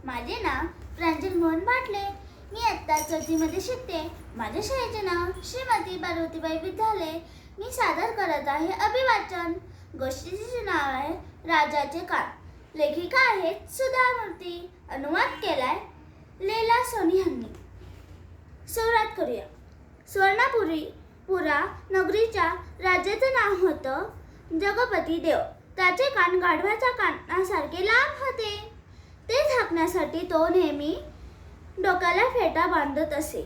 माझे नाव प्रांजल मोहन बाटले. मी इयत्ता 4मध्ये शिकते. माझ्या शाळेचे नाव श्रीमती पार्वतीबाई विद्यालय. मी सादर करत आहे अभिवाचन. गोष्टीचे नाव आहे राजाचे कान. लेखिका आहेत सुधा मूर्ती. अनुवाद केलाय लेला सोनी यांनी. सुरुवात करूया. पुरा नगरीच्या राजाचं नाव होतं जगपती देव. त्याचे कान गाढवाच्या कानासारखे लांब होते. ते झाकण्यासाठी तो नेहमी डोक्याला फेटा बांधत असे.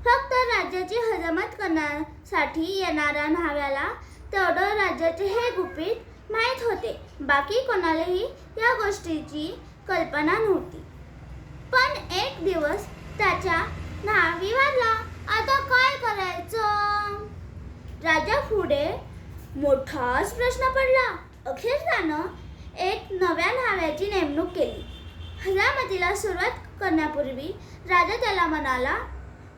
फक्त राज्याची हजामत करण्यासाठी येणाऱ्या न्हाव्याला तेवढं राज्याचे हे गुपित माहीत होते. बाकी कोणालाही या गोष्टीची कल्पना नव्हती. पण एक दिवस त्याच्या न्हावी वाजला. आता काय करायचं? राजा पुढे मोठाच प्रश्न पडला. अखेर त्यानं एक नव्या न्हाव्याची नेमणूक केली. हजामतीला सुरुवात करण्यापूर्वी राजा त्याला म्हणाला,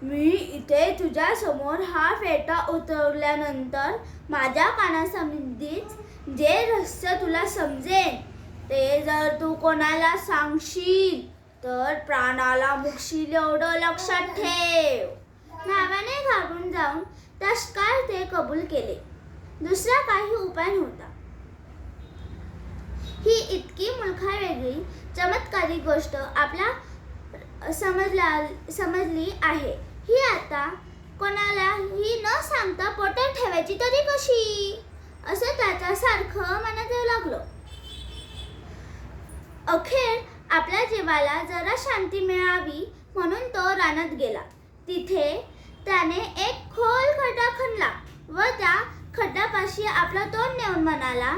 मी इथे तुझ्या समोर हा फेटा उतरवल्यानंतर माझ्या कानासंबंधीच जे रहस्य तुला समजेल ते जर तू कोणाला सांगशील तर प्राणाला मुकशील, एवढं लक्षात ठेव. न्हाव्याने घाबरून जाऊन तत्काळ ते कबूल केले. दुसरा काही उपाय नव्हता. ही इतकी मुलखावेगळी चमत्कारिक गोष्ट आपल्या समजली आहे. ही आता कोणालाही न सांगता पोटात ठेवायची तरी कशी, असं त्याच्या सारखं मनात येऊ लागलं. अखेर आपल्या जीवाला जरा शांती मिळावी म्हणून तो रानात गेला. तिथे त्याने एक खोल खड्डा खणला व त्या खड्ड्यापाशी आपलं तोंड नेऊन म्हणाला,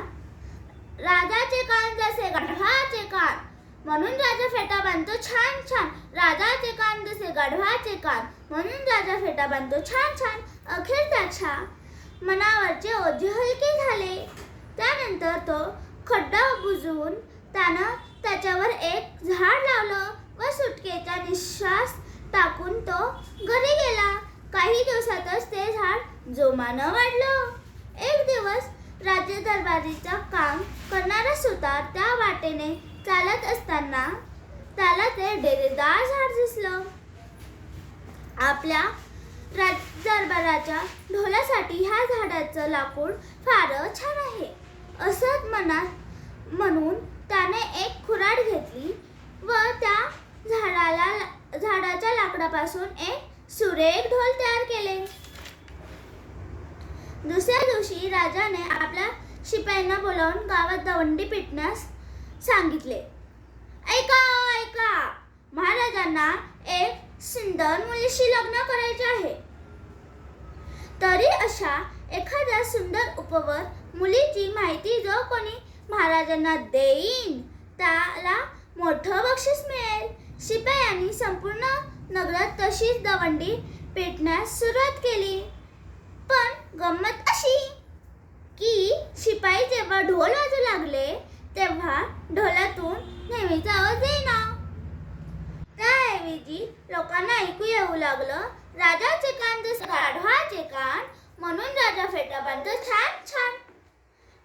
राजाचे कान जसे गाढवाचे कान म्हणून राजा फेटा बांधतो छान छान. राजाचे कान जसे गाढवाचे कान म्हणून राजा फेटा बांधतो छान छान. अखेर त्याच्या मनावरचे ओझे हलके झाले. त्यानंतर तो खड्डा बुजवून त्यानं त्याच्यावर एक झाड लावलं व सुटकेचा निश्वास टाकून तो घरी गेला. काही दिवसातच ते झाड जोमानं वाढलं. एक दिवस राज्य दरबारीचं काम करणारा सुतार त्या वाटेने चालत असताना त्याला ते डेरेदार झाड दिसलं. आपल्या दरबाराच्या ढोलासाठी ह्या झाडाचं लाकूड फारच छान आहे असं म्हणून त्याने एक खुराड घेतली व त्या झाडाच्या लाकडापासून एक सुरेख ढोल तयार केले. दुसऱ्या दिवशी राजाने आपल्या शिपायांना बोलावून गावात दवंडी पिटण्यास सांगितले. ऐका ऐका, महाराजांना एक सुंदर मुलीशी लग्न करायचे आहे. तरी अशा एखाद्या सुंदर उपवर मुलीची माहिती जो कोणी महाराजांना देईन त्याला मोठं बक्षीस मिळेल. शिपायांनी संपूर्ण नगरात तशीच दवंडी पेटण्यास सुरुवात केली. पण गंमत अशी की शिपाई जेव्हा ढोल वाजू लागले तेव्हा ढोलातून नेहमीचा आवाज येईना. त्याऐवजी लोकांना ऐकू येऊ लागलं, राजाचे कान जसे गाढवाचे कान म्हणून राजा फेटा बांधतो छान छान.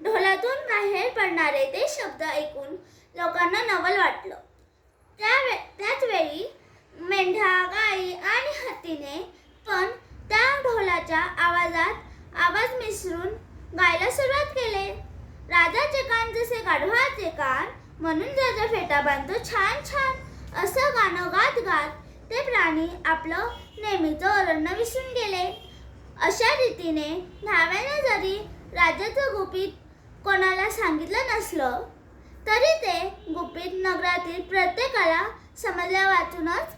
ढोलातून बाहेर पडणारे ते शब्द ऐकून लोकांना नवल वाटलं. त्याच वेळी मेंढ्या, गाई आणि हत्तीने पण त्या ढोलाच्या आवाजात आवाज मिसळून गायला सुरुवात केले. राजाचे कान जसे गाढवाचे कान म्हणून राजा फेटा बांधतो छान छान असं गाणं गात गात ते प्राणी आपलं नेहमीचं अरण्य विसरून गेले. अशा रीतीने न्हाव्याने जरी राजाचं गुपित कोणाला सांगितलं नसलं तरी ते गुपित नगरातील प्रत्येकाला समजल्या वाचूनच